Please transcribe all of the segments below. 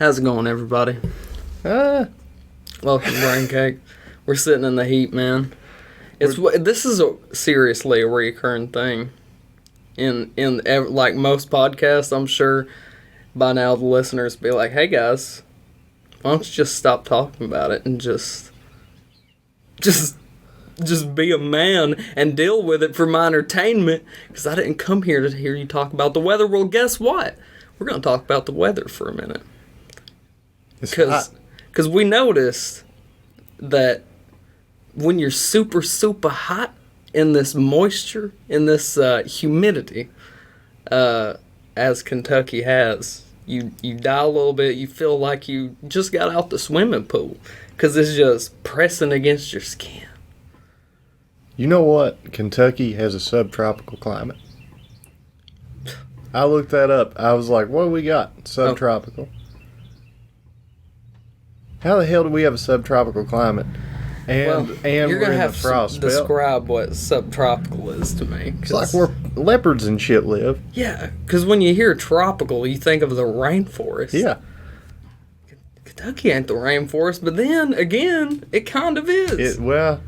How's it going, everybody? Welcome to braincake. We're sitting in the heat, man. This is seriously a recurring thing. In like most podcasts, I'm sure by now the listeners be like, "Hey guys, why don't you just stop talking about it and just be a man and deal with it for my entertainment? Because I didn't come here to hear you talk about the weather." Well, guess what? We're gonna talk about the weather for a minute. Because we noticed that when you're super, super hot in this moisture, in this humidity, as Kentucky has, you die a little bit, you feel like you just got out the swimming pool because it's just pressing against your skin. You know what? Kentucky has a subtropical climate. I looked that up. I was like, what do we got? Subtropical. Oh. How the hell do we have a subtropical climate? And you're we're gonna in have the frost to belt? describe what subtropical is to me. It's like where leopards and shit live. Yeah, because when you hear tropical, you think of the rainforest. Yeah. Kentucky ain't the rainforest, but then again, it kind of is. A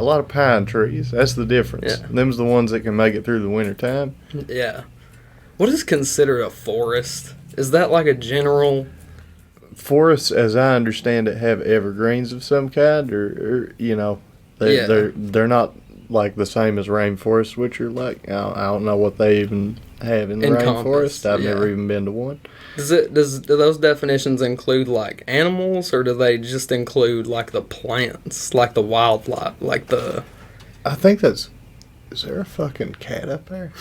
lot of pine trees. That's the difference. Yeah. Them's the ones that can make it through the wintertime. Yeah. What is considered a forest? Is that like a general... Forests, as I understand it, have evergreens of some kind, or you know, they're not like the same as rainforests, which are like I don't know what they even have in the rainforest. I've never even been to one. Do those definitions include like animals, or do they just include like the plants, like the wildlife, like the? I think that's. Is there a fucking cat up there?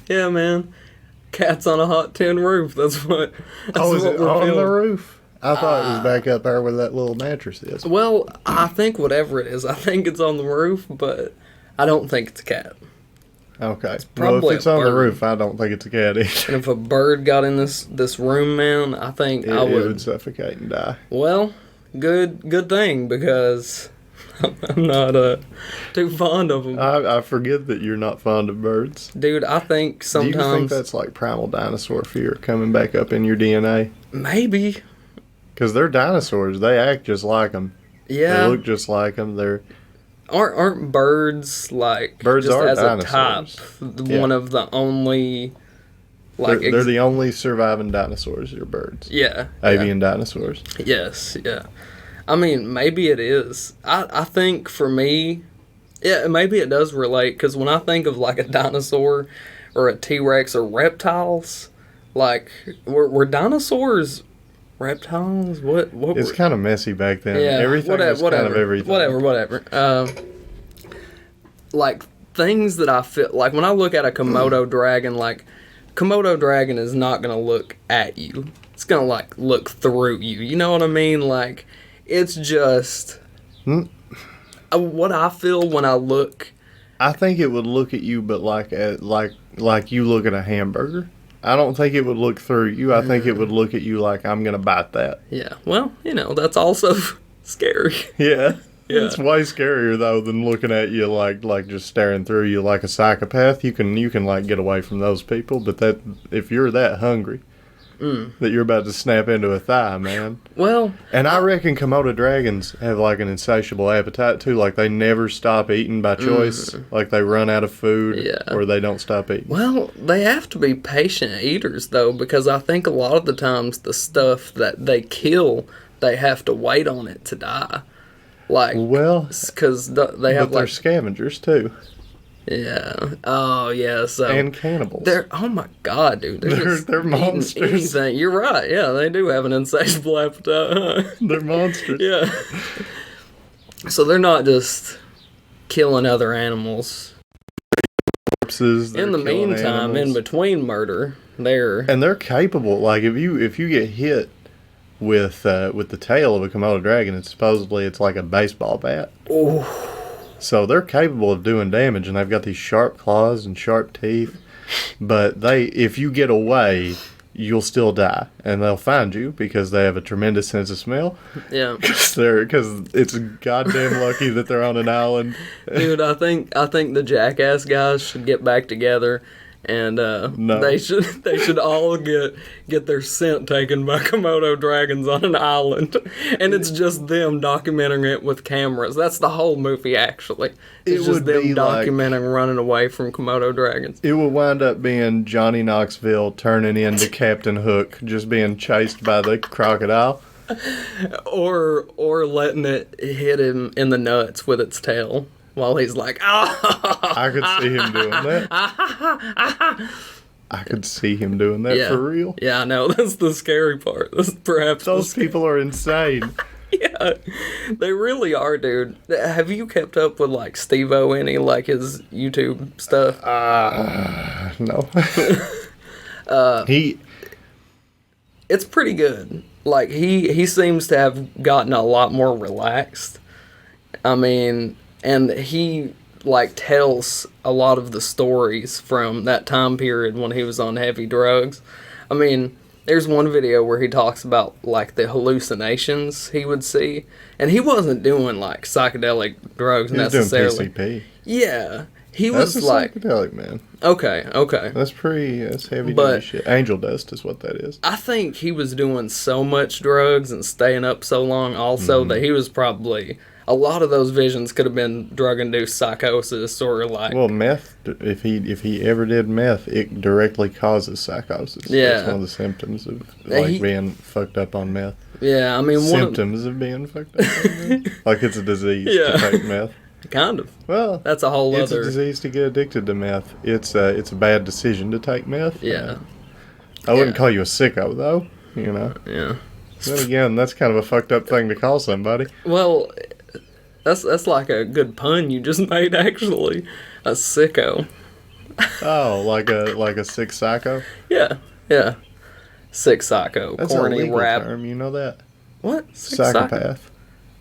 Yeah, man. Cats on a hot tin roof. That's what. Is it on the roof? I thought it was back up there where that little mattress is. Well, I think whatever it is, I think it's on the roof, but I don't think it's a cat. Okay. Well, if it's on the roof, I don't think it's a cat either. And if a bird got in this room, man, I think I would. It would suffocate and die. Well, good thing, because I'm not too fond of them. I forget that you're not fond of birds. Dude, I think sometimes... Do you think that's like primal dinosaur fear coming back up in your DNA? Maybe. Because they're dinosaurs. They act just like them. Yeah. They look just like them. Aren't birds like... Birds just are as dinosaurs. A type, one of the only... like they're the only surviving dinosaurs. Are birds. Yeah. Avian dinosaurs. Yes, yeah. I mean, maybe it is. I think for me, yeah, maybe it does relate, because when I think of like a dinosaur or a T-Rex or reptiles, like, were dinosaurs reptiles? What it's kind of messy back then. Yeah, everything was kind of everything. Whatever. Like, things that I feel, like when I look at a Komodo dragon, like, Komodo dragon is not going to look at you. It's going to, like, look through you. You know what I mean? Like... It's just what I feel when I look. I think it would look at you, but like you look at a hamburger. I don't think it would look through you. I think it would look at you like, I'm gonna bite that. Yeah. Well, that's also scary. Yeah. It's way scarier though than looking at you like just staring through you like a psychopath. You can like get away from those people, but that if you're that hungry. That you're about to snap into a thigh, man. Well... And I reckon Komodo dragons have, like, an insatiable appetite, too. Like, they never stop eating by choice. Like, they run out of food, or they don't stop eating. Well, they have to be patient eaters, though, because I think a lot of the times the stuff that they kill, they have to wait on it to die. Like... Well... Because they have, they're scavengers, too. Yeah. Oh, yeah. So and cannibals. Oh my God, dude. They're monsters. Anything. You're right. Yeah, they do have an insatiable appetite. Huh? They're monsters. Yeah. So they're not just killing other animals. Corpses. In the meantime, animals. in between murder, they're capable. Like if you get hit with the tail of a Komodo dragon, it's like a baseball bat. Oh. So they're capable of doing damage, and they've got these sharp claws and sharp teeth. But if you get away, you'll still die, and they'll find you because they have a tremendous sense of smell. Yeah, because it's goddamn lucky that they're on an island. Dude, I think the Jackass guys should get back together And No. they should all get their scent taken by Komodo dragons on an island, and it's just them documenting it with cameras. That's the whole movie, actually. It's just them documenting running away from Komodo dragons. It will wind up being Johnny Knoxville turning into Captain Hook, just being chased by the crocodile. Or letting it hit him in the nuts with its tail while he's like, oh! I could see him doing that. I could see him doing that for real. Yeah, I know. That's the scary part. That's perhaps those people are insane. Yeah, they really are, dude. Have you kept up with like Steve-O any, like his YouTube stuff? No. It's pretty good. Like he seems to have gotten a lot more relaxed. I mean, and he like tells a lot of the stories from that time period when he was on heavy drugs. I mean, there's one video where he talks about like the hallucinations he would see, and he wasn't doing like psychedelic drugs necessarily. Doing PCP. Yeah, he That's was like psychedelic, man. Okay. That's heavy duty shit. Angel dust is what that is. I think he was doing so much drugs and staying up so long also that he was probably, a lot of those visions could have been drug-induced psychosis or like... Well, meth, if he ever did meth, it directly causes psychosis. Yeah. That's one of the symptoms of being fucked up on meth. Yeah, I mean... Symptoms of being fucked up on meth. Like it's a disease to take meth. Kind of. Well, that's a whole it's a disease to get addicted to meth. It's a bad decision to take meth. Yeah. I wouldn't call you a sicko, though. You know. Yeah. Then again, that's kind of a fucked up thing to call somebody. Well, that's like a good pun you just made, actually. A sicko. Oh, like a sick psycho? Yeah. Sick psycho. That's corny a legal rap term. You know that? What? Psychopath.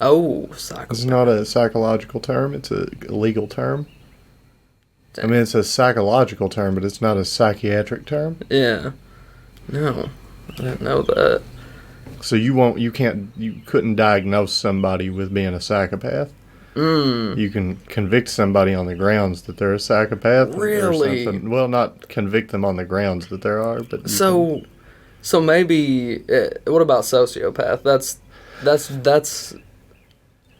Oh, psychopath. It's not a psychological term. It's a legal term. I mean, it's a psychological term, but it's not a psychiatric term. Yeah. No, I didn't know that. So you couldn't diagnose somebody with being a psychopath. You can convict somebody on the grounds that they're a psychopath. Really? Or something. Well, not convict them on the grounds that there are, but so maybe what about sociopath? That's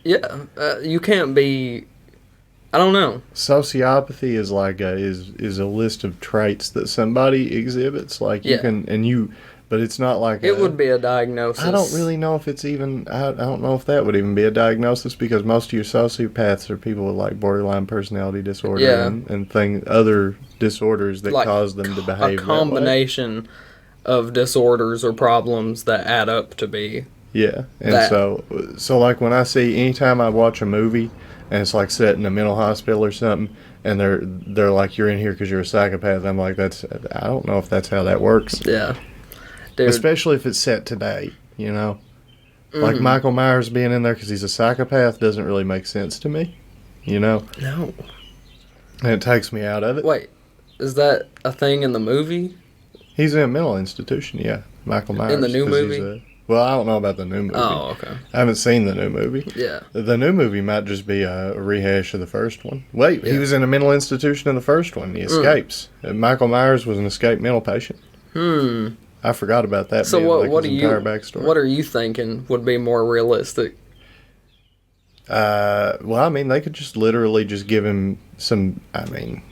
yeah. You can't be. I don't know. Sociopathy is like is a list of traits that somebody exhibits. Like you can but it's not like it would be a diagnosis. I don't really know if it's even. I don't know if that would even be a diagnosis because most of your sociopaths are people with like borderline personality disorder and other disorders that like cause them to behave. A combination of disorders or problems that add up to be. Yeah, and so like when I see anytime I watch a movie and it's like set in a mental hospital or something, and they're like, you're in here because you're a psychopath. I'm like, I don't know if that's how that works. Yeah. Dude. Especially if it's set today, you know? Like Michael Myers being in there because he's a psychopath doesn't really make sense to me, you know? No. And it takes me out of it. Wait, is that a thing in the movie? He's in a mental institution, yeah. Michael Myers. In the new movie? Well, I don't know about the new movie. Oh, okay. I haven't seen the new movie. Yeah. The new movie might just be a rehash of the first one. Wait, he was in a mental institution in the first one. He escapes. Michael Myers was an escaped mental patient. I forgot about that. So what entire backstory. What are you thinking would be more realistic? Well, I mean, they could just literally just give him some. I mean,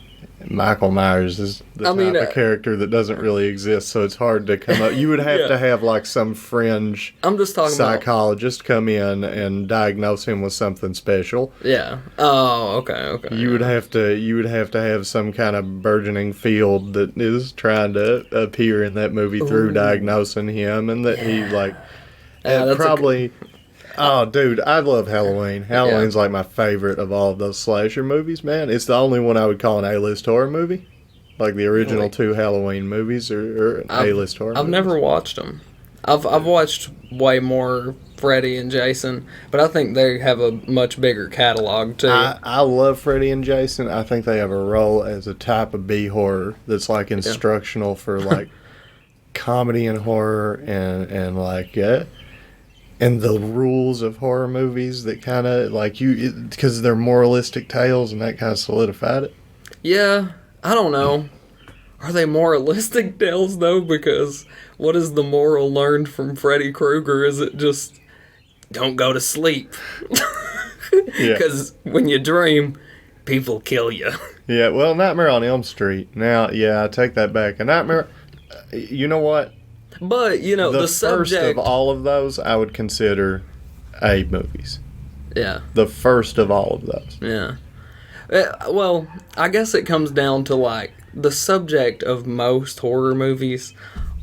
Michael Myers is the type of character that doesn't really exist, so it's hard to come up. You would have to have like some fringe psychologist come in and diagnose him with something special. Yeah. Oh, okay. You would have to have some kind of burgeoning field that is trying to appear in that movie through diagnosing him, and that he like probably. Oh, dude, I love Halloween. Halloween's like my favorite of all of those slasher movies, man. It's the only one I would call an A-list horror movie. Like the original two Halloween movies are an A-list horror movies. I've never watched them. I've watched way more Freddy and Jason, but I think they have a much bigger catalog, too. I love Freddy and Jason. I think they have a role as a type of B-horror that's like instructional for like comedy and horror and like... And the rules of horror movies that kind of, like, because they're moralistic tales and that kind of solidified it. Yeah, I don't know. Are they moralistic tales, though? Because what is the moral learned from Freddy Krueger? Is it just, don't go to sleep? Because when you dream, people kill you. Yeah, well, Nightmare on Elm Street. Now, I take that back. A Nightmare, you know what? But, the subject... first of all of those, I would consider A movies. Yeah. The first of all of those. Yeah. Well, I guess it comes down to, like, the subject of most horror movies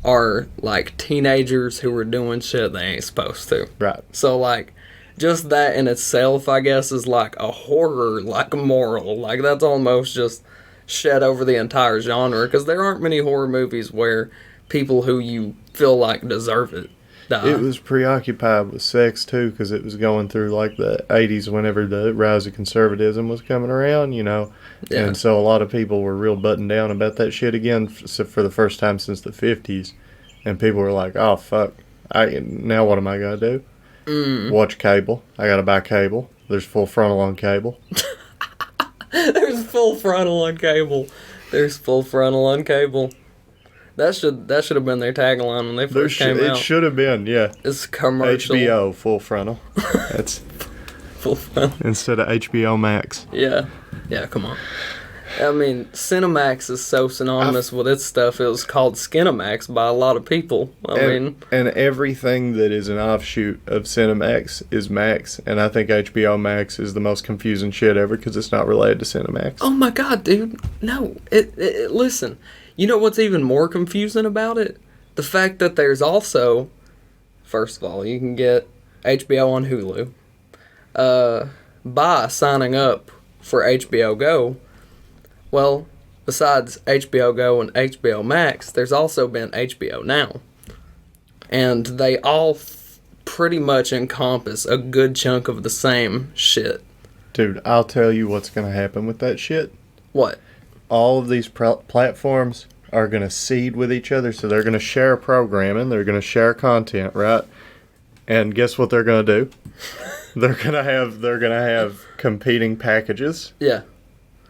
are, like, teenagers who are doing shit they ain't supposed to. Right. So, like, just that in itself, I guess, is, like, a horror, like, moral. Like, that's almost just shed over the entire genre, because there aren't many horror movies where people who you feel like deserve it die. It was preoccupied with sex, too, because it was going through, like, the 80s whenever the rise of conservatism was coming around, Yeah. And so a lot of people were real buttoned down about that shit again for the first time since the 50s. And people were like, oh, fuck. Now what am I going to do? Watch cable. I got to buy cable. There's full frontal on cable. There's full frontal on cable. There's full frontal on cable. That should have been their tagline when they first came out. It should have been, yeah. It's commercial. HBO, full frontal. That's full frontal. Instead of HBO Max. Yeah. Yeah, come on. I mean, Cinemax is so synonymous with its stuff. It was called Skinemax by a lot of people. And everything that is an offshoot of Cinemax is Max. And I think HBO Max is the most confusing shit ever because it's not related to Cinemax. Oh my god, dude. No. Listen. You know what's even more confusing about it? The fact that there's also, first of all, you can get HBO on Hulu by signing up for HBO Go. Well, besides HBO Go and HBO Max, there's also been HBO Now. And they all pretty much encompass a good chunk of the same shit. Dude, I'll tell you what's going to happen with that shit. What? All of these platforms are going to seed with each other, so they're going to share programming, they're going to share content, right? And guess what they're going to do? They're going to have competing packages. Yeah.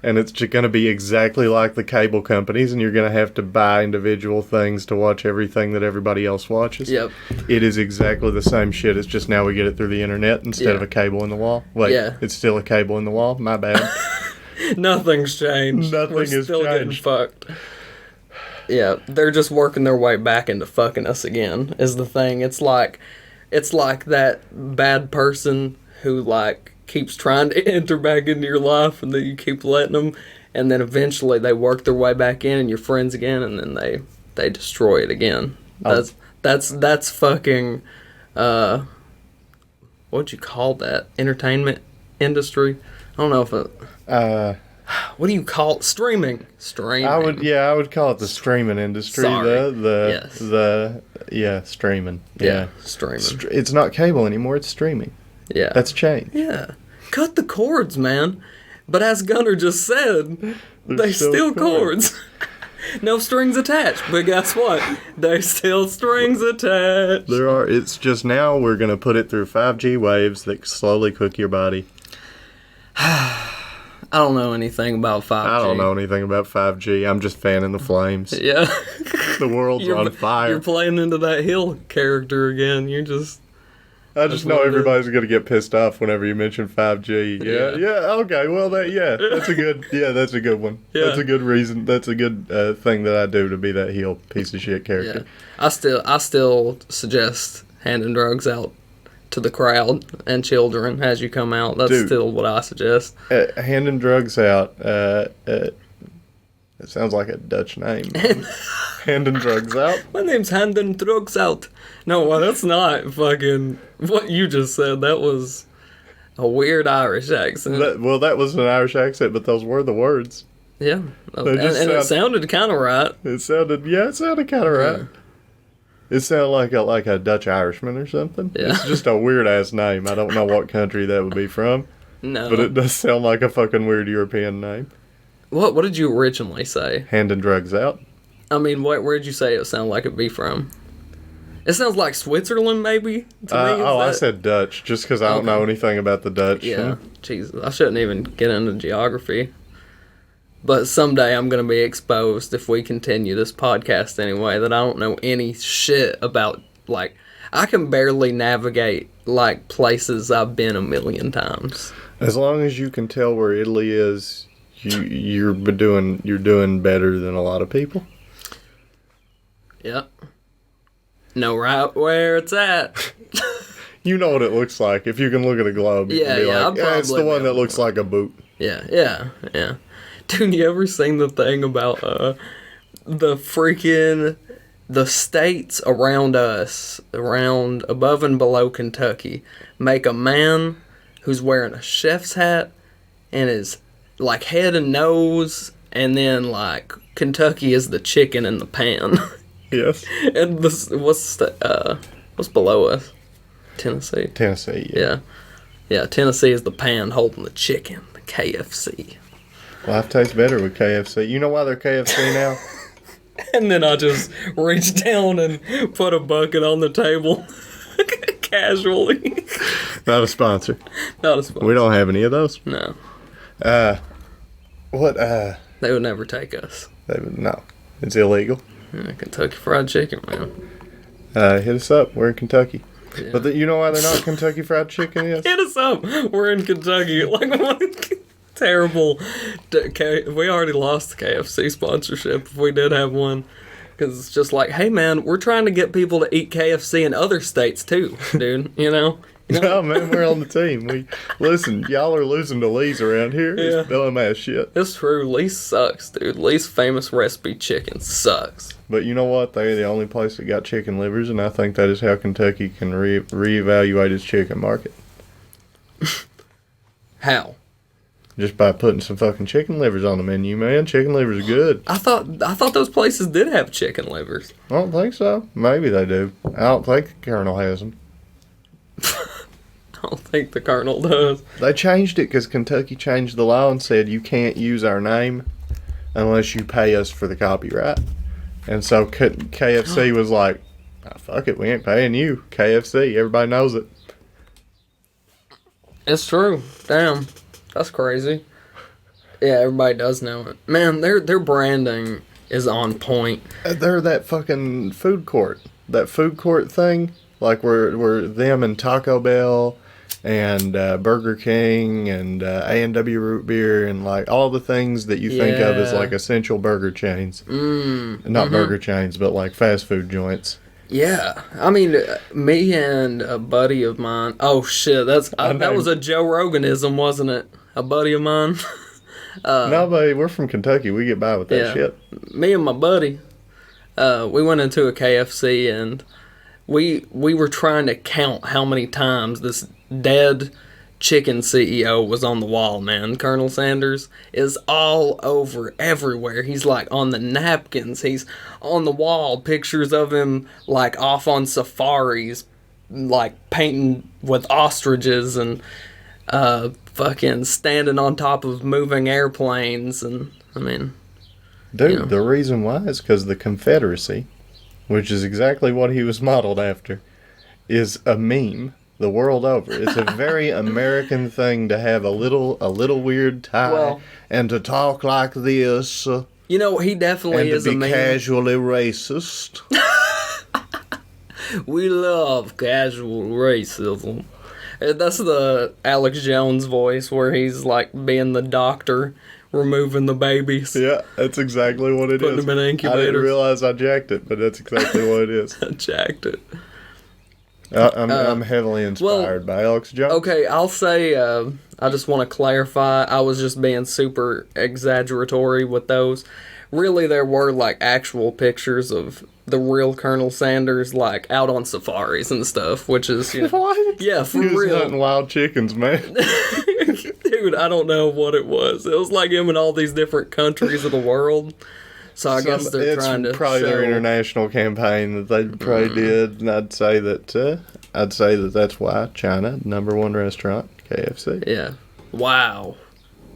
And it's just going to be exactly like the cable companies, and you're going to have to buy individual things to watch everything that everybody else watches. Yep. It is exactly the same shit. It's just now we get it through the internet instead of a cable in the wall. Wait, it's still a cable in the wall? My bad. Nothing's changed. We're still getting fucked. Yeah, they're just working their way back into fucking us again, is the thing. It's like that bad person who, like, keeps trying to enter back into your life, and then you keep letting them, and then eventually they work their way back in, and you're friends again, and then they destroy it again. That's fucking, what'd you call that? Entertainment industry? I don't know if it... what do you call it? Streaming. I would call it the streaming industry. Sorry. Streaming. Yeah, streaming. It's not cable anymore, it's streaming. Yeah. That's changed. Yeah. Cut the cords, man. But as Gunner just said, they still cords. No strings attached. But guess what? There's still strings attached. There are. It's just now we're going to put it through 5G waves that slowly cook your body. I don't know anything about 5G. I don't know anything about 5G. I'm just fanning the flames. Yeah. The world's on fire. You're playing into that Hill character again. I just know everybody's going to get pissed off whenever you mention 5G. Yeah, okay. Well, that's a good one. Yeah. That's a good reason. That's a good thing that I do to be that heel piece of shit character. Yeah. I still suggest handing drugs out to the crowd and children as you come out. That's still what I suggest. Handing drugs out. It sounds like a Dutch name. Handen Drogzout. My name's Handen Drogzout. No, well, that's not fucking what you just said. That was a weird Irish accent. That was an Irish accent, but those were the words. Yeah. It sounded kind of right. It sounded kind of right. It sounded like a Dutch Irishman or something. Yeah. It's just a weird-ass name. I don't know what country that would be from. No. But it does sound like a fucking weird European name. What did you originally say? Handen Drogzout. I mean, where did you say it sounded like it'd be from? It sounds like Switzerland, maybe? I said Dutch, just because I don't know anything about the Dutch. Yeah, Jesus. I shouldn't even get into geography. But someday I'm going to be exposed, if we continue this podcast anyway, that I don't know any shit about, like, I can barely navigate, like, places I've been a million times. As long as you can tell where Italy is, you're doing better than a lot of people. Yep. Know right where it's at. You know what it looks like. If you can look at a globe, you can be like, it's the one that looks like a boot. Yeah. Dude, you ever seen the thing about the states around us, around above and below Kentucky, make a man who's wearing a chef's hat and his, like, head and nose, and then, like, Kentucky is the chicken in the pan. Yes. And what's below us? Tennessee. Tennessee, yeah. Yeah, Tennessee is the pan holding the chicken, the KFC. Life tastes better with KFC. You know why they're KFC now? And then I just reach down and put a bucket on the table. Casually. Not a sponsor. Not a sponsor. We don't have any of those. No. What? They would never take us. No. It's illegal. Kentucky Fried Chicken, man. Hit us up. We're in Kentucky. Yeah. But you know why they're not Kentucky Fried Chicken is? Hit us up. We're in Kentucky. Like, what? Terrible. We already lost the KFC sponsorship if we did have one. Because it's just like, hey, man, we're trying to get people to eat KFC in other states, too, dude. You know? No, man, we're on the team. Listen, y'all are losing to Lee's around here. Yeah. It's dumbass shit. It's true. Lee's sucks, dude. Lee's famous recipe chicken sucks. But you know what? They're the only place that got chicken livers, and I think that is how Kentucky can reevaluate its chicken market. How? Just by putting some fucking chicken livers on the menu, man. Chicken livers are good. I thought those places did have chicken livers. I don't think so. Maybe they do. I don't think the Colonel has them. I don't think the Colonel does. They changed it because Kentucky changed the law and said you can't use our name unless you pay us for the copyright. And so KFC was like, fuck it, we ain't paying you. KFC, everybody knows it. It's true. Damn. That's crazy. Yeah, everybody does know it. Man, their branding is on point. They're that fucking food court. That food court thing. Like we're them and Taco Bell and Burger King and A&W Root Beer and like all the things that you think of as like essential burger chains. Not burger chains, but like fast food joints. Yeah, I mean, me and a buddy of mine. Oh shit, that was a Joe Roganism, wasn't it? A buddy of mine. No, buddy, we're from Kentucky. We get by with that shit. Me and my buddy, we went into a KFC and we were trying to count how many times this dead chicken CEO was on the wall, man. Colonel Sanders is all over everywhere. He's like on the napkins. He's on the wall. Pictures of him like off on safaris, like painting with ostriches and fucking standing on top of moving airplanes. And I mean, dude, the reason why is because the Confederacy, which is exactly what he was modeled after, is a meme the world over. It's a very American thing to have a little weird tie and to talk like this. You know, he definitely is a meme. And to be casually racist. We love casual racism. That's the Alex Jones voice where he's like being the doctor removing the babies. Yeah, that's exactly what it is. Putting them in incubators. I didn't realize I jacked it, but that's exactly what it is. I jacked it. I'm heavily inspired by Alex Jones. Okay, I'll say, I just want to clarify, I was just being super exaggeratory with those. Really, there were, like, actual pictures of the real Colonel Sanders, like, out on safaris and stuff, which is, you know... What? Yeah, for he was real. hunting wild chickens, man. Dude, I don't know what it was. It was like him in all these different countries of the world. So I guess they're trying to probably their international campaign that they probably did, and I'd say that that's why China, #1 restaurant, KFC. Yeah. Wow.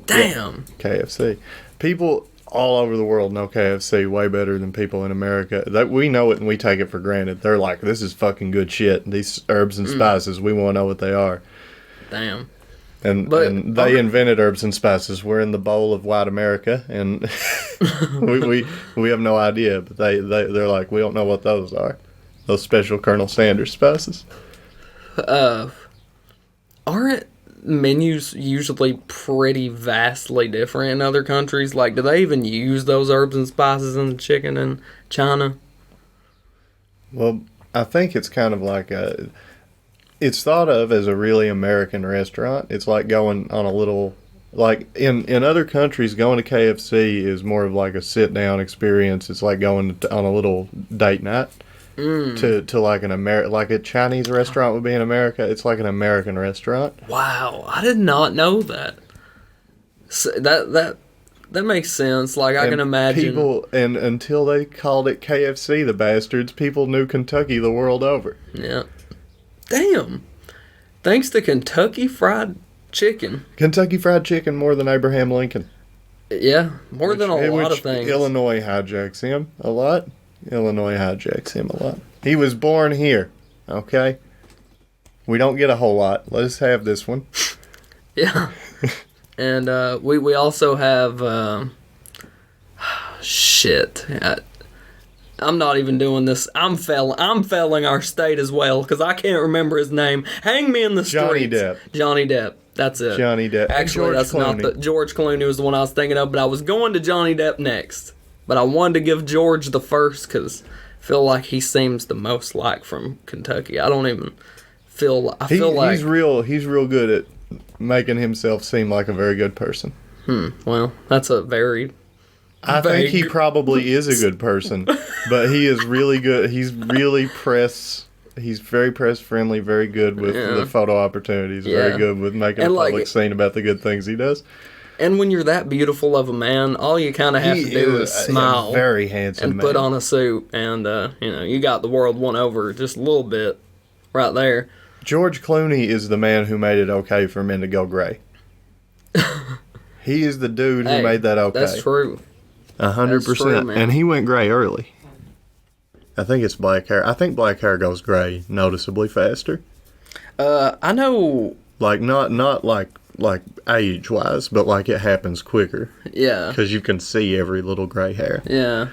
Damn. Yeah, KFC. People all over the world know KFC way better than people in America. That we know it and we take it for granted. They're like, this is fucking good shit. These herbs and spices, we want to know what they are. Damn. And they invented herbs and spices. We're in the bowl of white America, and we have no idea. But they're like, we don't know what those are. Those special Colonel Sanders spices. Aren't menus usually pretty vastly different in other countries? Like, do they even use those herbs and spices in the chicken in China? Well, I think it's kind of like it's thought of as a really American restaurant. It's like going on a little, like in other countries, going to KFC is more of like a sit down experience. It's like going on a little date night to like like a Chinese restaurant would be in America. It's like an American restaurant. Wow, I did not know that. So that makes sense. Like, I can imagine people, and until they called it KFC, the bastards, people knew Kentucky the world over. Yeah. Damn. Thanks to Kentucky Fried Chicken. Kentucky Fried Chicken more than Abraham Lincoln. Yeah, more than a lot of things. Illinois hijacks him a lot. He was born here, okay? We don't get a whole lot. Let's have this one. Yeah. And we also have... shit. I'm not even doing this. I'm failing our state as well, because I can't remember his name. Hang me in the streets. Johnny Depp. That's it. Johnny Depp. Actually, that's not the... George Clooney was the one I was thinking of, but I was going to Johnny Depp next. But I wanted to give George the first, because I feel like he seems the most like from Kentucky. I don't even feel... I feel like... He's real good at making himself seem like a very good person. Well, that's a very... I think he probably is a good person, but he is really good. He's very press friendly, very good with the photo opportunities, very good with making a public scene about the good things he does. And when you're that beautiful of a man, all you kind of have to do is smile, very handsome and put on a suit, and you got the world won over just a little bit, right there. George Clooney is the man who made it okay for men to go gray. He is the dude who made that okay. That's true. 100%. And he went gray early. I think it's black hair. I think black hair goes gray noticeably faster. I know. Like, not like age-wise, but like it happens quicker. Yeah. Because you can see every little gray hair. Yeah.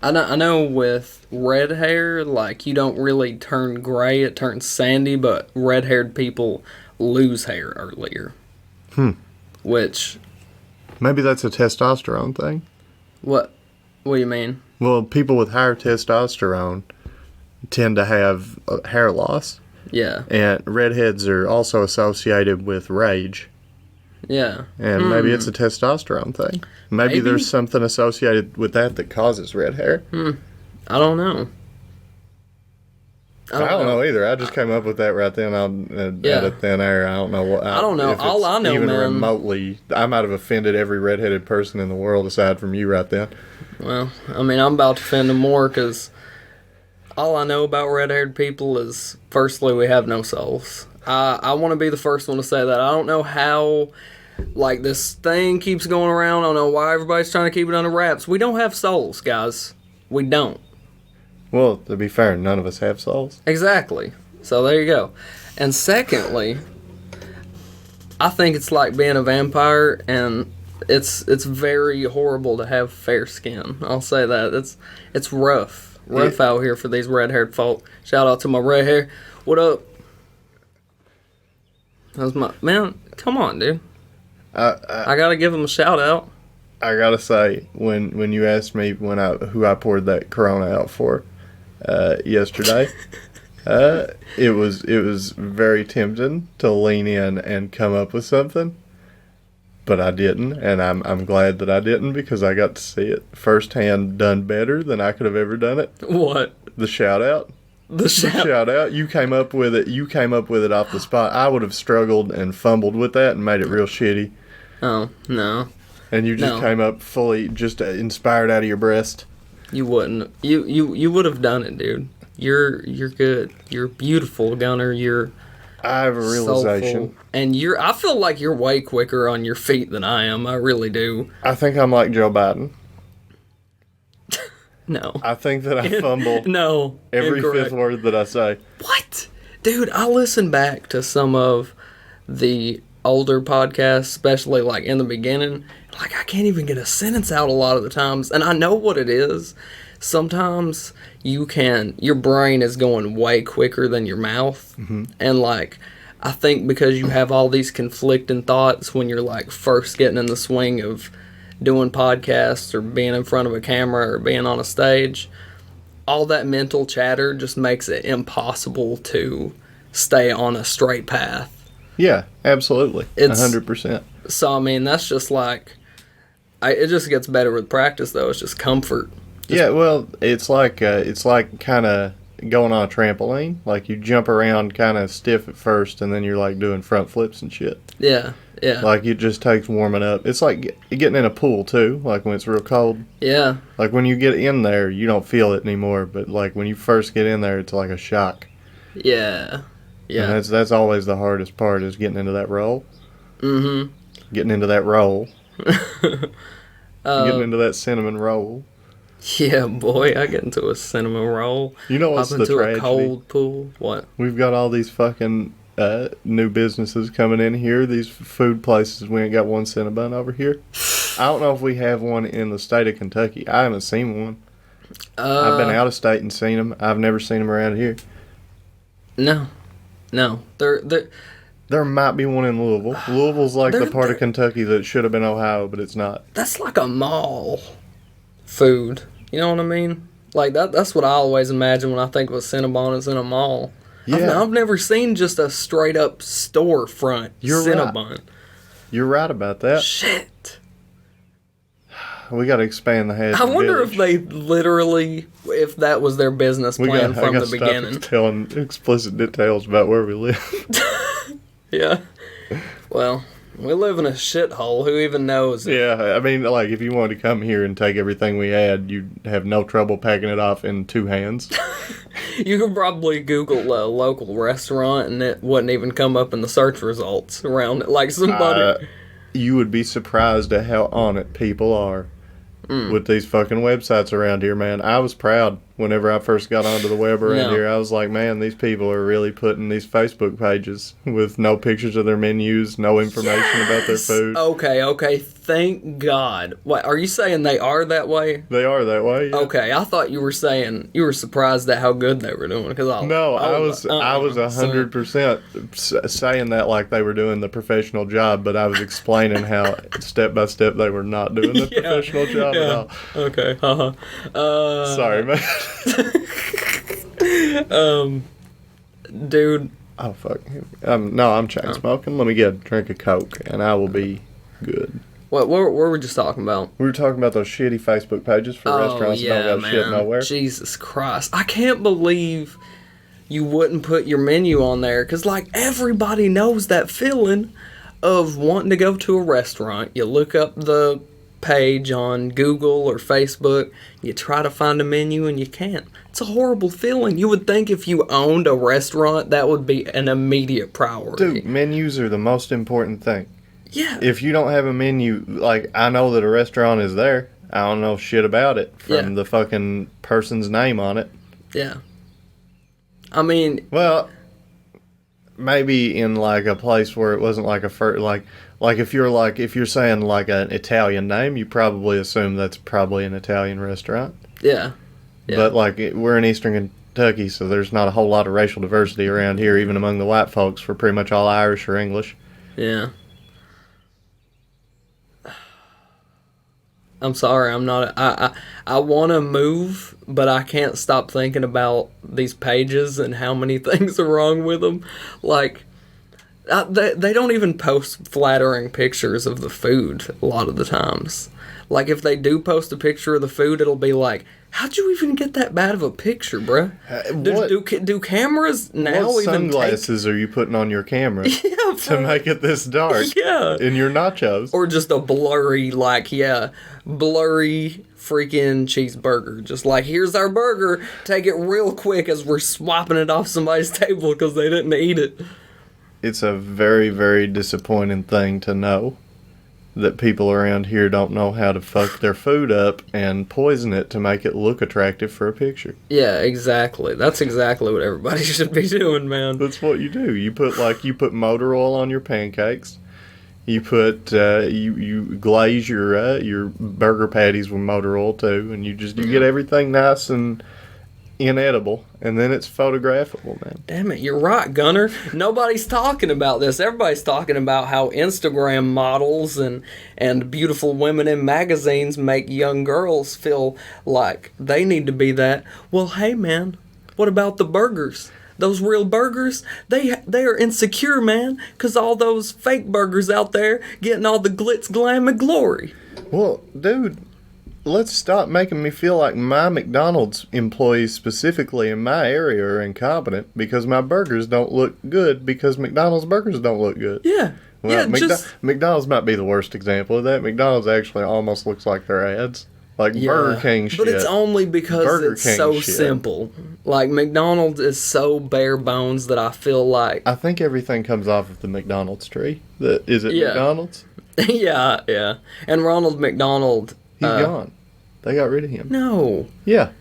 I know with red hair, like, you don't really turn gray, it turns sandy, but red-haired people lose hair earlier. Which... Maybe that's a testosterone thing. What do you mean? Well, people with higher testosterone tend to have hair loss. Yeah. And redheads are also associated with rage. Yeah. And maybe it's a testosterone thing. Maybe there's something associated with that causes red hair. I don't know. I don't know either. I just came up with that right then out of thin air. I don't know what. I don't know. All I know, even man. Remotely, I might have offended every redheaded person in the world aside from you right then. Well, I mean, I'm about to offend them more because all I know about red-haired people is, firstly, we have no souls. I want to be the first one to say that. I don't know how, like, this thing keeps going around. I don't know why everybody's trying to keep it under wraps. We don't have souls, guys. We don't. Well, to be fair, none of us have souls. Exactly. So there you go. And secondly, I think it's like being a vampire, and it's very horrible to have fair skin. I'll say that. It's rough. Rough out here for these red-haired folk. Shout out to my red hair. What up? That's my... Man, come on, dude. I gotta give him a shout out. I gotta say, when you asked me who I poured that Corona out for, yesterday, it was very tempting to lean in and come up with something, but I didn't, and I'm glad that I didn't, because I got to see it firsthand done better than I could have ever done it. What? The shout out. The shout out. You came up with it. You came up with it off the spot. I would have struggled and fumbled with that and made it real shitty. Oh no. And you just came up fully, just inspired out of your breast. You wouldn't. You would have done it, dude. You're good. You're beautiful, Gunner. I have a realization. Soulful. And I feel like you're way quicker on your feet than I am. I really do. I think I'm like Joe Biden. No. I think that I fumble every incorrect. fifth word that I say. What? Dude, I listened back to some of the older podcasts, especially like in the beginning, like I can't even get a sentence out a lot of the times, and I know what it is. Sometimes your brain is going way quicker than your mouth, and like I think because you have all these conflicting thoughts when you're like first getting in the swing of doing podcasts or being in front of a camera or being on a stage, all that mental chatter just makes it impossible to stay on a straight path. Yeah, absolutely. 100%. So, I mean, that's just like, it just gets better with practice, though. It's just comfort. Yeah, well, it's like kind of going on a trampoline. Like, you jump around kind of stiff at first, and then you're, like, doing front flips and shit. Yeah, yeah. Like, it just takes warming up. It's like getting in a pool, too, like when it's real cold. Yeah. Like, when you get in there, you don't feel it anymore, but, like, when you first get in there, it's like a shock. Yeah. Yeah. And that's always the hardest part, is getting into that roll. Mm-hmm. Getting into that roll. Getting into that cinnamon roll. Yeah, boy, I get into a cinnamon roll. You know what's the tragedy? A cold pool. What? We've got all these fucking new businesses coming in here. These food places. We ain't got one Cinnabon over here. I don't know if we have one in the state of Kentucky. I haven't seen one. I've been out of state and seen them. I've never seen them around here. No. There might be one in Louisville. Louisville's like the part of Kentucky that should have been Ohio, but it's not. That's like a mall food. You know what I mean? Like, that's what I always imagine when I think of a Cinnabon is in a mall. Yeah. I've never seen just a straight-up storefront Cinnabon. Right. You're right about that. Shit. We got to expand the Handen I wonder village. If they literally, if that was their business plan from the beginning. Stop telling explicit details about where we live. Yeah. Well, we live in a shithole. Who even knows? Yeah, I mean, like, if you wanted to come here and take everything we had, you'd have no trouble packing it off in 2 hands. You could probably Google a local restaurant and it wouldn't even come up in the search results around it. Like somebody... you would be surprised at how on it people are with these fucking websites around here, man. I was proud whenever I first got onto the web around here. I was like, man, these people are really putting these Facebook pages with no pictures of their menus, no information about their food. Okay. Thank God. What, are you saying they are that way? They are that way, yeah. Okay, I thought you were saying you were surprised at how good they were doing. I was 100% saying that like they were doing the professional job, but I was explaining how step by step they were not doing the professional job at all. Okay, sorry, man. Dude. Oh, fuck. No, I'm chain smoking. Let me get a drink of Coke, and I will be good. What were we just talking about? We were talking about those shitty Facebook pages for restaurants that don't got shit nowhere. Jesus Christ. I can't believe you wouldn't put your menu on there, because, like, everybody knows that feeling of wanting to go to a restaurant. You look up the page on Google or Facebook, you try to find a menu and you can't. It's a horrible feeling. You would think if you owned a restaurant, that would be an immediate priority. Dude, menus are the most important thing. Yeah. If you don't have a menu, like, I know that a restaurant is there. I don't know shit about it from the fucking person's name on it. Yeah. I mean... Well, maybe in, like, a place where it wasn't, like, a first... Like, if you're saying, like, an Italian name, you probably assume that's probably an Italian restaurant. Yeah. But, like, we're in Eastern Kentucky, so there's not a whole lot of racial diversity around here, even among the white folks. We're pretty much all Irish or English. Yeah. I'm sorry, I'm not... I want to move, but I can't stop thinking about these pages and how many things are wrong with them. Like, they don't even post flattering pictures of the food a lot of the times. Like, if they do post a picture of the food, it'll be like, how'd you even get that bad of a picture, bruh? Do cameras now what even sunglasses are you putting on your camera to make it this dark? Yeah. In your nachos? Or just a blurry freaking cheeseburger. Just like, here's our burger. Take it real quick as we're swapping it off somebody's table because they didn't eat it. It's a very, very disappointing thing to know that people around here don't know how to fuck their food up and poison it to make it look attractive for a picture. Yeah, exactly. That's exactly what everybody should be doing, man. That's what you do. You put motor oil on your pancakes. You put you glaze your burger patties with motor oil too, and you get everything nice and inedible, and then it's photographable, man. Damn it, you're right, Gunner. Nobody's talking about this. Everybody's talking about how Instagram models and beautiful women in magazines make young girls feel like they need to be that. Well, hey, man, what about the burgers? Those real burgers, they are insecure, man, because all those fake burgers out there getting all the glitz, glam, and glory. Well, dude, let's stop making me feel like my McDonald's employees specifically in my area are incompetent because my burgers don't look good because McDonald's burgers don't look good. Yeah. Well, McDonald's might be the worst example of that. McDonald's actually almost looks like their ads. Like Burger King shit. But it's only because it's so simple. Like, McDonald's is so bare bones that I feel like... I think everything comes off of the McDonald's tree. Is it McDonald's? Yeah. And Ronald McDonald... He's gone. They got rid of him. No. Yeah.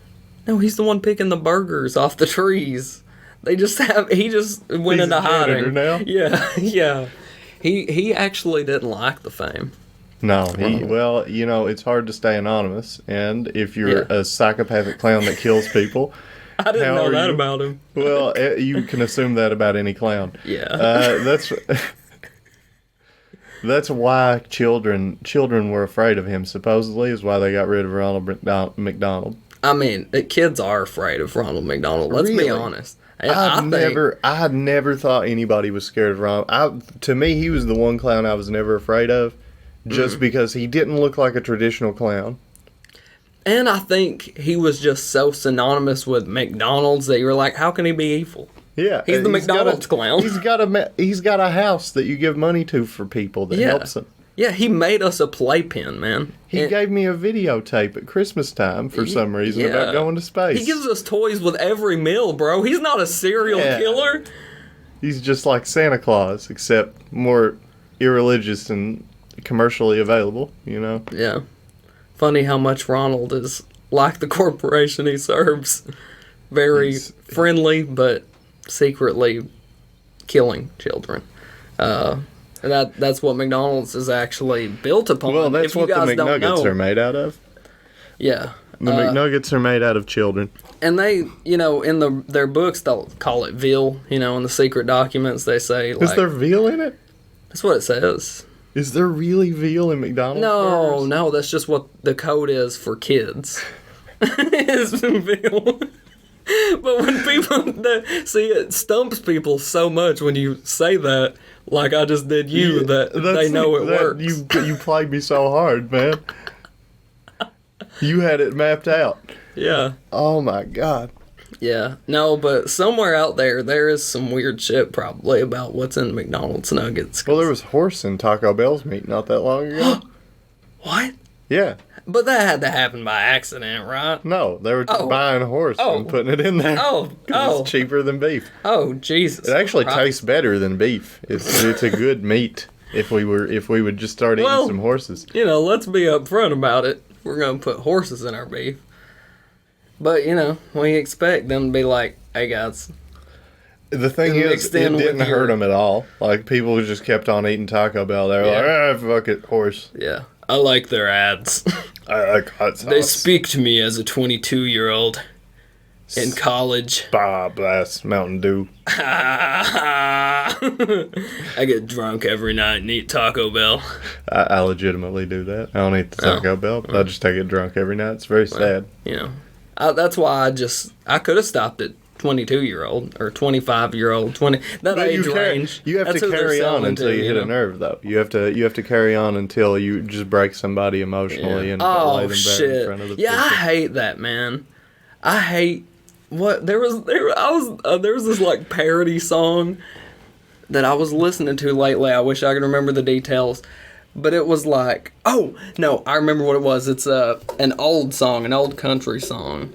No, he's the one picking the burgers off the trees. He just went into hiding. Now? Yeah. He actually didn't like the fame. No, it's hard to stay anonymous, and if you're a psychopathic clown that kills people... I didn't know that about him. Well, you can assume that about any clown. Yeah. That's why children were afraid of him, supposedly, is why they got rid of Ronald McDonald. I mean, kids are afraid of Ronald McDonald, let's be honest. I had never thought anybody was scared of Ronald. To me, he was the one clown I was never afraid of, just because he didn't look like a traditional clown. And I think he was just so synonymous with McDonald's that you were like, how can he be evil? Yeah, he's the McDonald's clown. He's got a house that you give money to for people that helps him. Yeah, he made us a playpen, man. He gave me a videotape at Christmas time for some reason about going to space. He gives us toys with every meal, bro. He's not a serial killer. He's just like Santa Claus, except more irreligious and commercially available, Yeah. Funny how much Ronald is like the corporation he serves. Very friendly, but secretly killing children. That's what McDonald's is actually built upon. Well, that's what the McNuggets are made out of. Yeah. The McNuggets are made out of children. And they, in their books, they'll call it veal. In the secret documents, they say, like... Is there veal in it? That's what it says. Is there really veal in McDonald's burgers? No, that's just what the code is for kids. It's veal. But when people... See, it stumps people so much when you say that, like I just did that they know it works. You played me so hard, man. You had it mapped out. Yeah. Oh, my God. Yeah. No, but somewhere out there is some weird shit probably about what's in McDonald's nuggets. Well, there was horse in Taco Bell's meat not that long ago. What? Yeah. But that had to happen by accident, right? No, they were just buying a horse and putting it in there. It's cheaper than beef. Oh, Jesus. It actually tastes better than beef. It's a good meat if we would just start eating some horses. Let's be upfront about it. We're going to put horses in our beef. But, we expect them to be like, hey, guys. The thing is, it didn't hurt them at all. Like, people just kept on eating Taco Bell. They were like, fuck it, horse. Yeah. I like their ads. I like hot sauce. They speak to me as a 22-year-old in college. Bob Blast Mountain Dew. I get drunk every night and eat Taco Bell. I legitimately do that. I don't eat the Taco Bell, but I just take it drunk every night. It's very sad. That's why I could have stopped at 22-year-old or 25-year-old, that age range. You have to carry on until you hit a nerve, though. You have to carry on until you just break somebody emotionally and lay them back in front of the people. I hate that, man. I hate what there was this like parody song that I was listening to lately. I wish I could remember the details. But it was like, oh, no, I remember what it was. It's an old song, an old country song.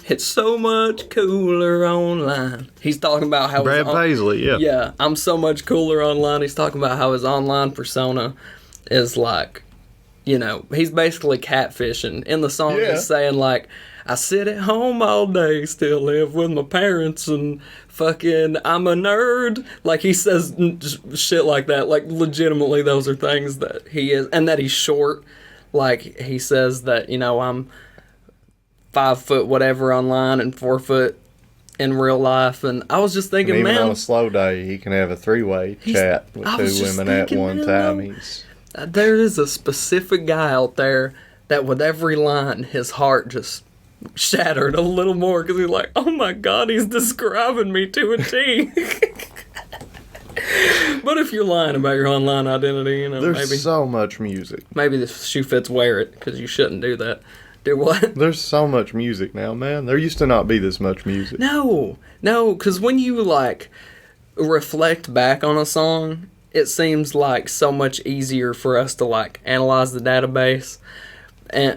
It's so much cooler online. He's talking about how... Brad Paisley, yeah. Yeah, I'm so much cooler online. He's talking about how his online persona is like, he's basically catfishing. In the song, he's saying like, I sit at home all day, still live with my parents, and fucking I'm a nerd. Like, he says shit like that. Like, legitimately, those are things that he is, and that he's short. Like, he says that, you know, I'm 5 foot whatever online and 4 foot in real life. And I was just thinking, and even man, on a slow day, he can have a 3-way chat with 2 women at one time. There is a specific guy out there that with every line, his heart just shattered a little more because he's like, oh my God, he's describing me to a T. But if you're lying about your online identity, you know, there's maybe so much music. Maybe the shoe fits wear it, because you shouldn't do that. Do what? There's so much music now, man. There used to not be this much music. No, because when you, like, reflect back on a song, it seems like so much easier for us to, like, analyze the database.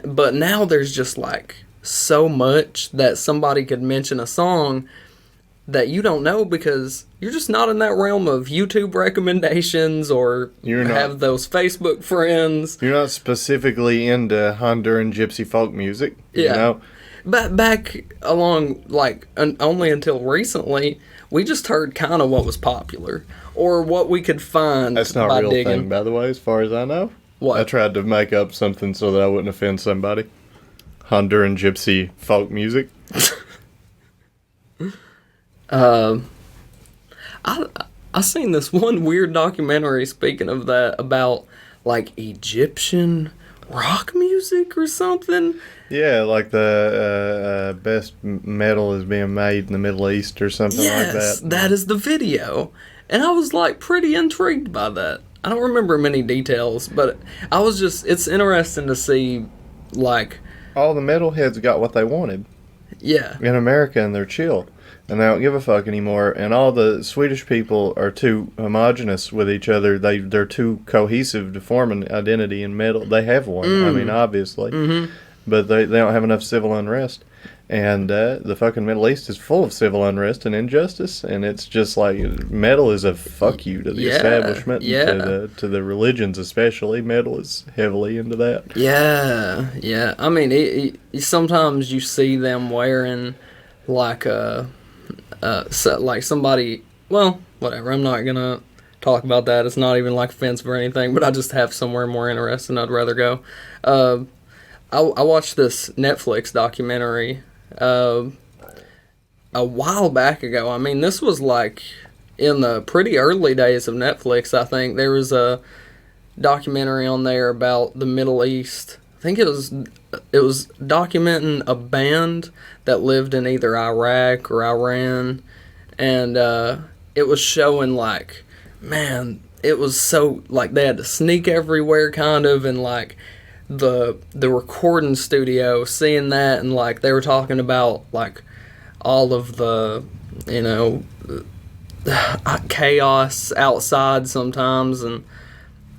But now there's just, like, so much that somebody could mention a song that you don't know because you're just not in that realm of YouTube recommendations or have those Facebook friends. You're not specifically into Honduran gypsy folk music, you know? But back along, like, only until recently, we just heard kind of what was popular or what we could find. That's not a real thing, by the way, as far as I know. What? I tried to make up something so that I wouldn't offend somebody. Honduran gypsy folk music. I seen this one weird documentary, speaking of that, about, like, Egyptian rock music or something. Yeah, like the best metal is being made in the Middle East or something like that. Yes, that is the video. And I was, like, pretty intrigued by that. I don't remember many details, but I was just, it's interesting to see, like... All the metalheads got what they wanted. Yeah. In America, and they're chill. And they don't give a fuck anymore. And all the Swedish people are too homogenous with each other. They're too cohesive to form an identity in metal. They have one, I mean, obviously. Mm-hmm. But they don't have enough civil unrest. And the fucking Middle East is full of civil unrest and injustice. And it's just like, metal is a fuck you to the establishment. And to the religions especially. Metal is heavily into that. Yeah. I mean, sometimes you see them wearing like like somebody, well, whatever, I'm not gonna talk about that. It's not even like offensive or anything, but I just have somewhere more interesting I'd rather go. I watched this Netflix documentary a while back ago. I mean, this was like in the pretty early days of Netflix, I think. There was a documentary on there about the Middle East. I think it was documenting a band that lived in either Iraq or Iran, and it was showing, like, man, it was so, like, they had to sneak everywhere, kind of, and, like, the recording studio, seeing that, and, like, they were talking about, like, all of the, you know, chaos outside sometimes, and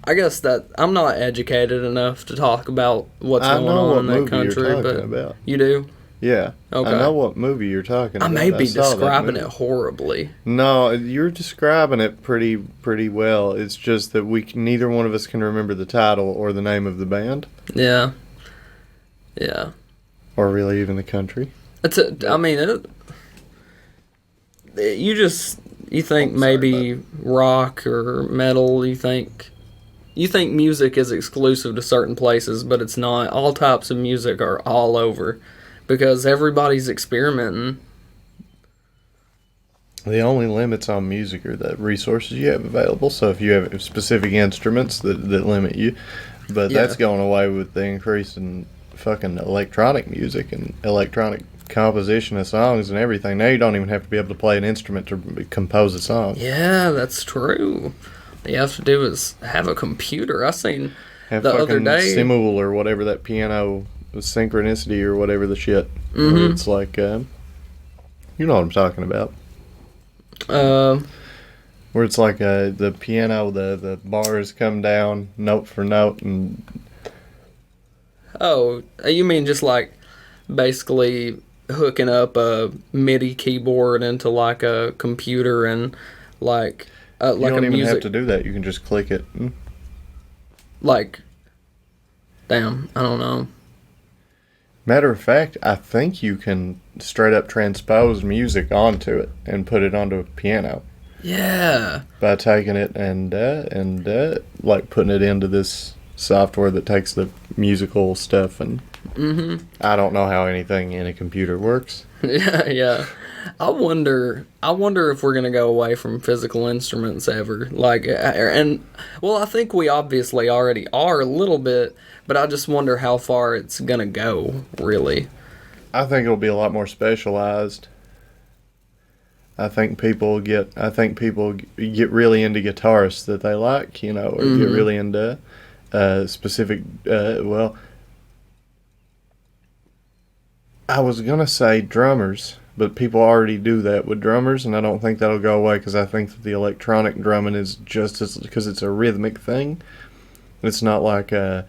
I guess that I'm not educated enough to talk about what's going on in that country, but about. You do? Yeah. Okay. I know what movie you're talking about. I may be describing it horribly. No, you're describing it pretty well. It's just that neither one of us can remember the title or the name of the band. Yeah. Or really even the country. You think maybe rock or metal, you think music is exclusive to certain places, but it's not. All types of music are all over because everybody's experimenting. The only limits on music are the resources you have available. So if you have specific instruments that limit you, but that's going away with the increase in fucking electronic music and electronic composition of songs and everything. Now you don't even have to be able to play an instrument to compose a song. Yeah, that's true. All you have to do is have a computer. I seen have the other day Simul or whatever, that piano synchronicity or whatever the shit. Mm-hmm. Where it's like, you know what I'm talking about. Where it's like the piano, the bars come down note for note and. Oh, you mean just like basically hooking up a MIDI keyboard into like a computer and like. You don't even have to do that. You can just click it. Like, damn, I don't know. Matter of fact, I think you can straight up transpose music onto it and put it onto a piano. Yeah. By taking it and like putting it into this software that takes the musical stuff, and I don't know how anything in a computer works. Yeah. I wonder if we're gonna go away from physical instruments ever. Like, and well, I think we obviously already are a little bit, but I just wonder how far it's gonna go. Really, I think it'll be a lot more specialized. I think people get really into guitarists that they like, you know, or get really into specific. Well, I was gonna say drummers, but people already do that with drummers, and I don't think that'll go away because I think that the electronic drumming is just as, because it's a rhythmic thing. It's not like a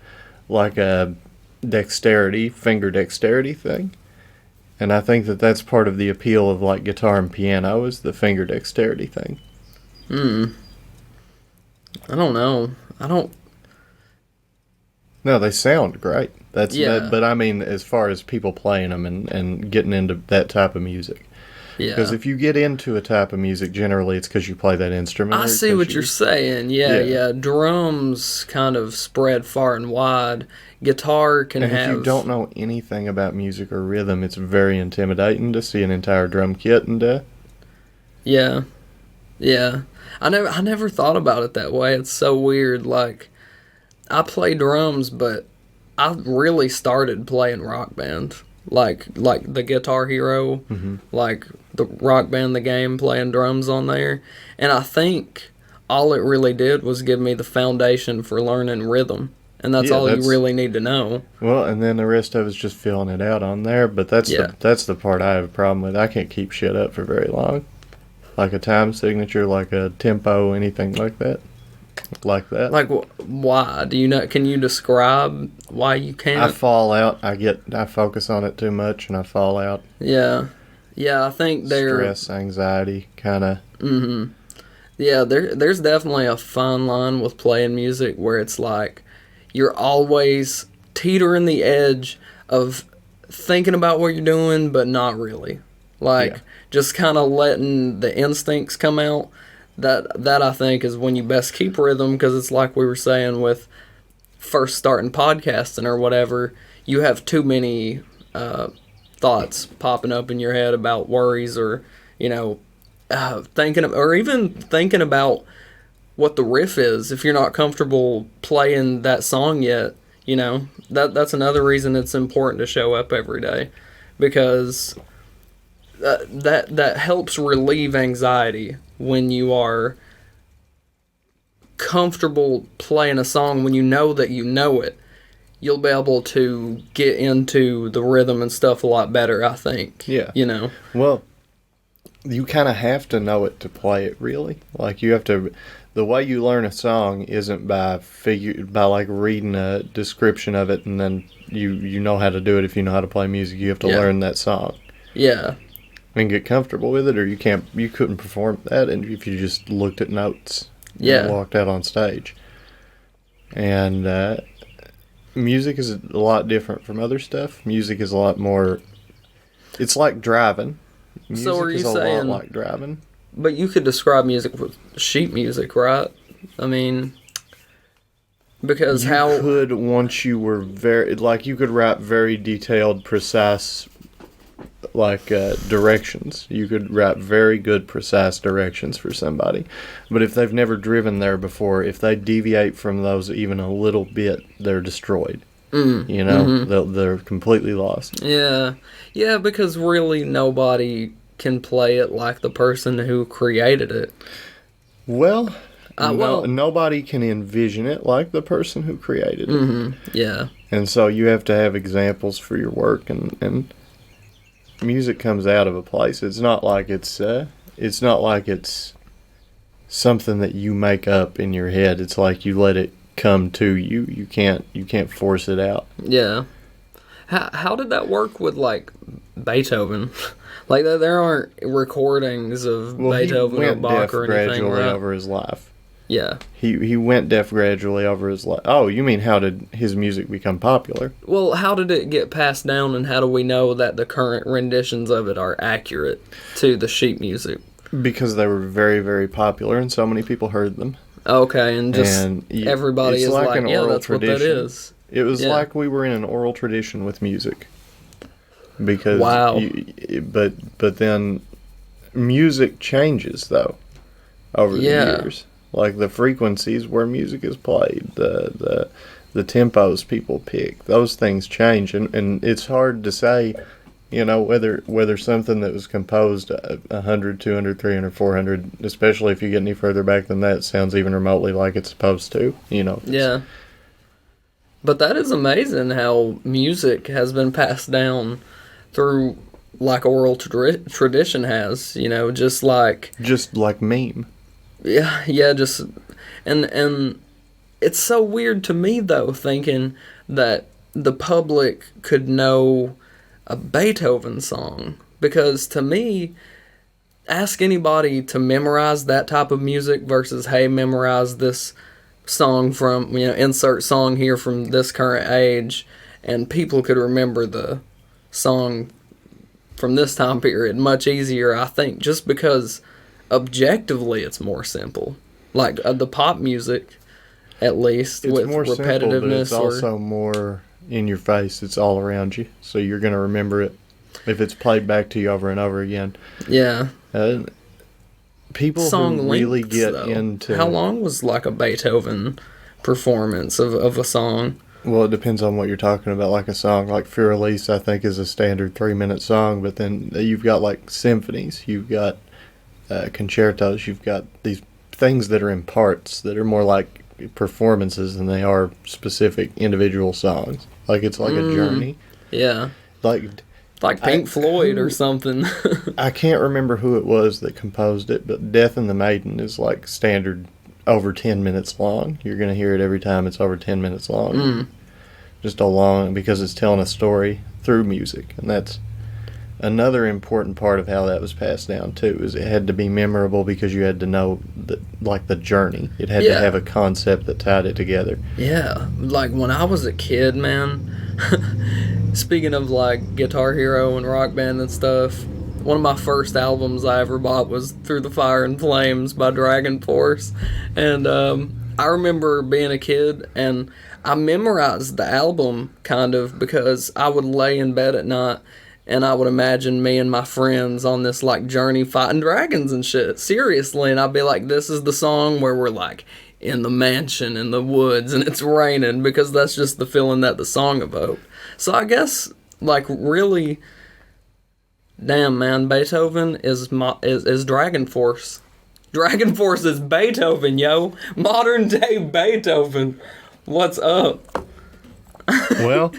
finger dexterity thing. And I think that that's part of the appeal of like guitar and piano is the finger dexterity thing. I don't know. No, they sound great. But I mean, as far as people playing them and getting into that type of music. Yeah. Because if you get into a type of music, generally it's because you play that instrument. I see what you're saying. Yeah. Drums kind of spread far and wide. Guitar can have... if you don't know anything about music or rhythm, it's very intimidating to see an entire drum kit and Yeah. I never thought about it that way. It's so weird. Like, I play drums, but I really started playing Rock Band. Like the Guitar Hero, like the Rock Band, the game, playing drums on there. And I think all it really did was give me the foundation for learning rhythm. And that's all you really need to know. Well, and then the rest of it's just filling it out on there. But that's the part I have a problem with. I can't keep shit up for very long. Like a time signature, like a tempo, anything like that. Like that. Like, why? Do you know? Can you describe why you can't? I fall out. I focus on it too much, and I fall out. Yeah, I think stress, anxiety, kind of. Yeah, there's definitely a fine line with playing music where it's like you're always teetering the edge of thinking about what you're doing, but not really. Like, just kind of letting the instincts come out. That I think is when you best keep rhythm, because it's like we were saying with first starting podcasting or whatever, you have too many thoughts popping up in your head about worries or, you know, thinking about what the riff is. If you're not comfortable playing that song yet, you know, that's another reason it's important to show up every day, because that helps relieve anxiety when you are comfortable playing a song. When you know that you know it, you'll be able to get into the rhythm and stuff a lot better, I think. Yeah. You know? Well, you kind of have to know it to play it, really. Like, you have to... The way you learn a song isn't by like reading a description of it and then you know how to do it if you know how to play music. You have to learn that song. Yeah. And get comfortable with it, or you couldn't perform that and if you just looked at notes and walked out on stage. And music is a lot different from other stuff. Music is a lot more, it's like driving. Music so are you is saying, a lot like driving. But you could describe music with sheet music, right? I mean, because you could, once you were you could write very detailed, precise, directions. You could write very good, precise directions for somebody. But if they've never driven there before, if they deviate from those even a little bit, they're destroyed. You know, they're completely lost. Yeah, because really nobody can play it like the person who created it. Well, nobody can envision it like the person who created it. Yeah. And so you have to have examples for your work, and music comes out of a place. It's not like it's something that you make up in your head. It's like you let it come to you. You can't force it out. Yeah. How did that work with like Beethoven? Like, there aren't recordings of Beethoven or Bach or anything, gradually right? over his life. Yeah. He went deaf gradually over his life. Oh, you mean how did his music become popular? Well, how did it get passed down, and how do we know that the current renditions of it are accurate to the sheet music? Because they were very, very popular, and so many people heard them. Okay, and everybody is like, yeah, that's tradition. What that is. It was like we were in an oral tradition with music. Because wow. But then music changes, though, over the years. Like the frequencies where music is played, the tempos people pick, those things change, and it's hard to say, whether something that was composed 100, 200, 300, 400, especially if you get any further back than that, sounds even remotely like it's supposed to, Yeah. But that is amazing how music has been passed down through like oral tradition has, just like meme. Yeah, just and it's so weird to me though, thinking that the public could know a Beethoven song, because to me, ask anybody to memorize that type of music versus, hey, memorize this song from, insert song here from this current age, and people could remember the song from this time period much easier, I think, just because objectively it's more simple. Like the pop music, at least, it's with more repetitiveness. Simple, but it's also more in your face. It's all around you, so you're going to remember it if it's played back to you over and over again. Yeah. People song who really lengths, get though. into... How long was like a Beethoven performance of a song? Well, it depends on what you're talking about. Like a song like Für Elise, I think, is a standard 3-minute song, but then you've got like symphonies, you've got concertos, you've got these things that are in parts that are more like performances than they are specific individual songs. Like it's like a journey. Yeah. Like Pink Floyd or something. I can't remember who it was that composed it, but Death and the Maiden is like standard over 10 minutes long. You're going to hear it every time it's over 10 minutes long. Just because it's telling a story through music. And that's another important part of how that was passed down too, is it had to be memorable because you had to know the journey. It had to have a concept that tied it together. Yeah. Like when I was a kid, man, speaking of like Guitar Hero and Rock Band and stuff, one of my first albums I ever bought was Through the Fire and Flames by Dragon Force. And I remember being a kid and I memorized the album kind of because I would lay in bed at night and I would imagine me and my friends on this like journey fighting dragons and shit. Seriously. And I'd be like, this is the song where we're like in the mansion in the woods and it's raining, because that's just the feeling that the song evoked. So I guess like really, damn man, Beethoven is Dragon Force. Dragon Force is Beethoven, yo. Modern day Beethoven. What's up? Well,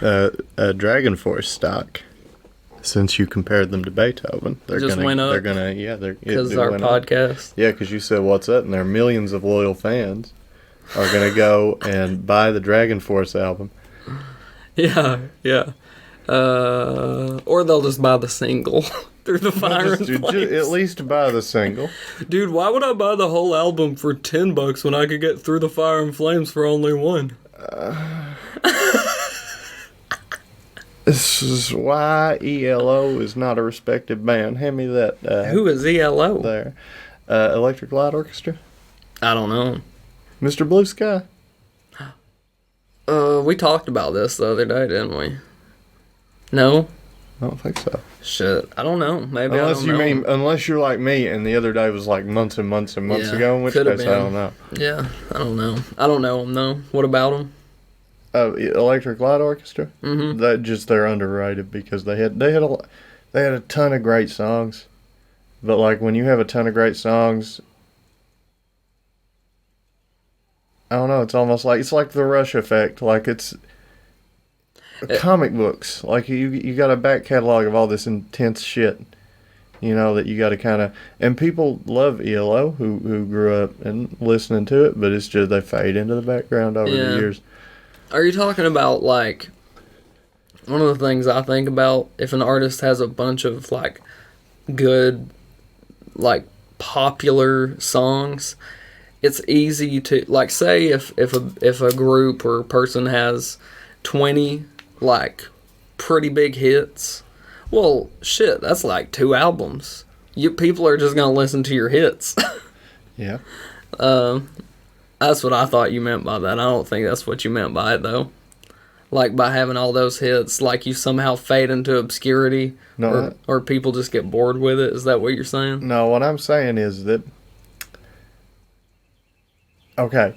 Dragon Force stock, since you compared them to Beethoven, they're just went up. They're gonna, yeah, because our podcast. Yeah, because you said what's up, and their millions of loyal fans are gonna go and buy the Dragon Force album. Yeah. Or they'll just buy the single, Through the Fire and Flames. At least buy the single. Dude, why would I buy the whole album for $10 when I could get Through the Fire and Flames for only $1? This is why ELO is not a respected band. Hand me that. Who is ELO? There. Electric Light Orchestra. I don't know. Mr. Blue Sky. We talked about this the other day, didn't we? No? I don't think so. Shit. I don't know. Maybe Unless you're like me and the other day was like months and months and months ago, in which case I don't know. Yeah, I don't know. I don't know them, though. What about them? Electric Light Orchestra. Mm-hmm. They're underrated because they had a ton of great songs, but like when you have a ton of great songs, I don't know. It's almost like the Rush effect. Like it's comic books. Like you got a back catalog of all this intense shit, that you got to kind of, and people love ELO who grew up and listening to it, but it's just they fade into the background over the years. Are you talking about, like, one of the things I think about, if an artist has a bunch of, like, good, like, popular songs, it's easy to, like, say if a group or a person has 20 like pretty big hits, well, shit, that's like 2 albums. People are just gonna listen to your hits. Yeah. That's what I thought you meant by that. I don't think that's what you meant by it, though. Like, by having all those hits, like you somehow fade into obscurity, or people just get bored with it. Is that what you're saying? No, what I'm saying is that, okay,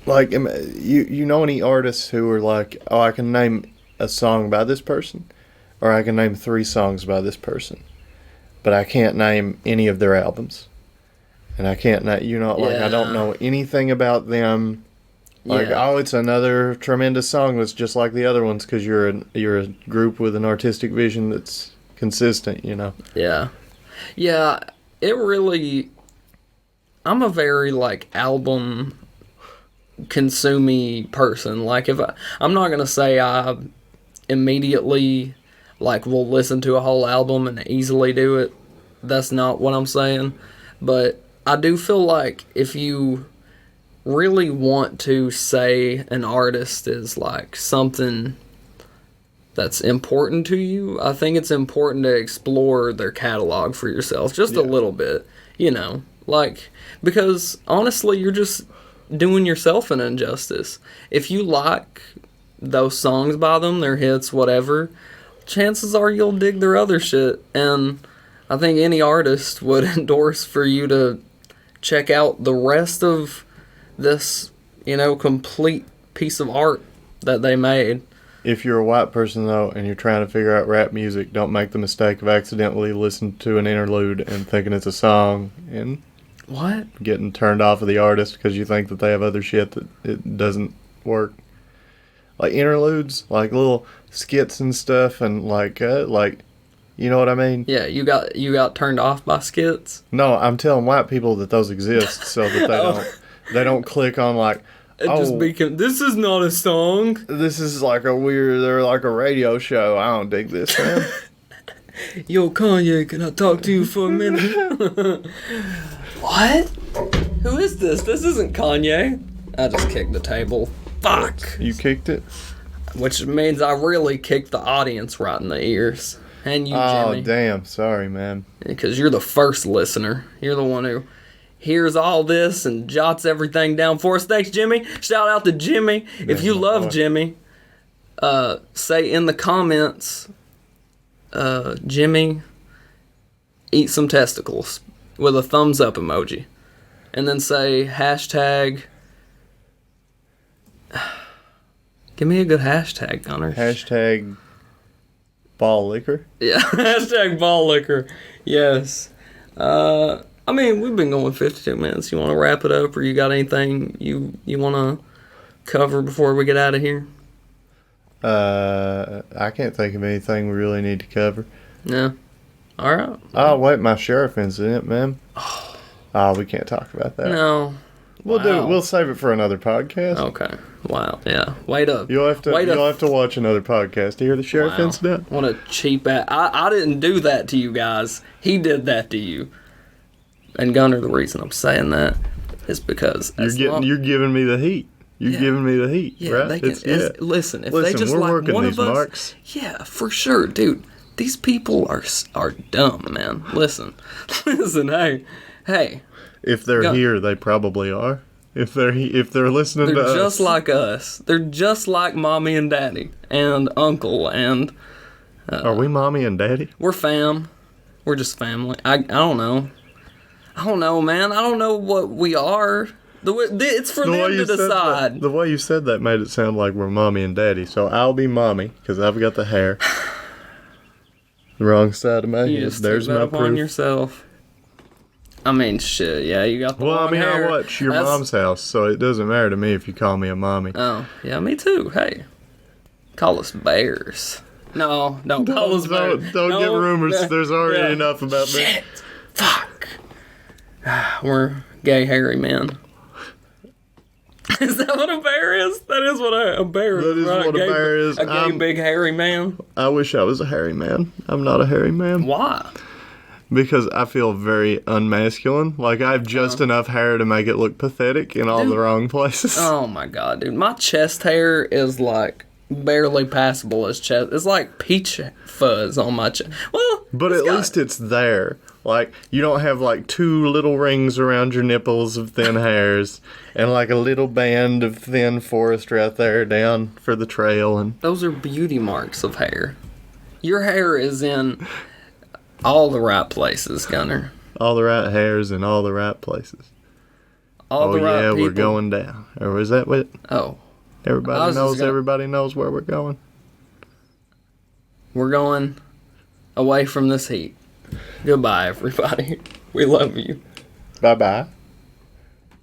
like, you know any artists who are like, oh, I can name a song by this person, or I can name 3 songs by this person, but I can't name any of their albums, and I can't, like, I don't know anything about them. Like, oh, it's another tremendous song that's just like the other ones because you're a group with an artistic vision that's consistent, Yeah. Yeah, it really... I'm a very, like, album consumey person. Like, I'm not going to say I immediately, like, will listen to a whole album and easily do it. That's not what I'm saying. But I do feel like if you really want to say an artist is like something that's important to you, I think it's important to explore their catalog for yourself just a little bit, like, because honestly you're just doing yourself an injustice. If you like those songs by them, their hits, whatever, chances are you'll dig their other shit, and I think any artist would endorse for you to check out the rest of this, complete piece of art that they made. If you're a white person, though, and you're trying to figure out rap music, don't make the mistake of accidentally listening to an interlude and thinking it's a song and getting turned off of the artist because you think that they have other shit that it doesn't work. Like interludes, like little skits and stuff, and like you know what I mean? Yeah, you got turned off by skits? No, I'm telling white people that those exist so that they don't click on like, this is not a song. This is like they're like a radio show. I don't dig this, man. Yo, Kanye, can I talk to you for a minute? What? Who is this? This isn't Kanye. I just kicked the table. Fuck. You kicked it? Which means I really kicked the audience right in the ears. And you, Jimmy. Oh, damn. Sorry, man. Because you're the first listener. You're the one who hears all this and jots everything down for us. Thanks, Jimmy. Shout out to Jimmy. If you love Jimmy, say in the comments, Jimmy, eat some testicles with a thumbs up emoji. And then say hashtag... Give me a good hashtag, Connor. Hashtag ball liquor? Yeah, hashtag ball liquor. Yes. I mean, we've been going 52 minutes. You want to wrap it up, or you got anything you want to cover before we get out of here? I can't think of anything we really need to cover. Yeah. All right. Oh, wait, my sheriff incident, man. Oh, we can't talk about that. No. We'll save it for another podcast. Okay. Wow. Yeah. Wait up. You'll have to watch another podcast to hear the sheriff incident. What a cheap ass. I didn't do that to you guys. He did that to you. And Gunner, the reason I'm saying that is because you're giving me the heat. You're giving me the heat, yeah, right? They can, listen, if they just we're like working one these of us, marks. Yeah, for sure, dude. These people are dumb, man. Listen, hey. If they're here, they probably are. If they're listening to us, they're just like us. They're just like mommy and daddy and uncle and. Are we mommy and daddy? We're fam. We're just family. I don't know. I don't know, man. I don't know what we are. It's for them to decide. The way you said that made it sound like we're mommy and daddy. So I'll be mommy because I've got the hair. The wrong side of my head. There's my proof. Yourself. I mean, shit. Yeah, you got the long hair. I watch your mom's house, so it doesn't matter to me if you call me a mommy. Oh, yeah, me too. Hey, call us bears. No, don't call us bears. Don't get rumors. There's already enough about me. Shit. Fuck. We're gay hairy men. Is that what a bear is? That is what a bear is. That is right? what a bear is. A gay, big, hairy man. I wish I was a hairy man. I'm not a hairy man. Why? Because I feel very unmasculine. Like, I have just enough hair to make it look pathetic in all the wrong places. Oh my god, dude. My chest hair is like barely passable as chest. It's like peach fuzz on my chest. Well, but at least it's there. Like, you don't have like 2 little rings around your nipples of thin hairs and like a little band of thin forest right there down for the trail. And those are beauty marks of hair. Your hair is in all the right places, Gunner. All the right hairs in all the right places. All the right people. We're going down. Or is that what? Oh. Everybody knows where we're going. We're going away from this heat. Goodbye, everybody. We love you. Bye-bye.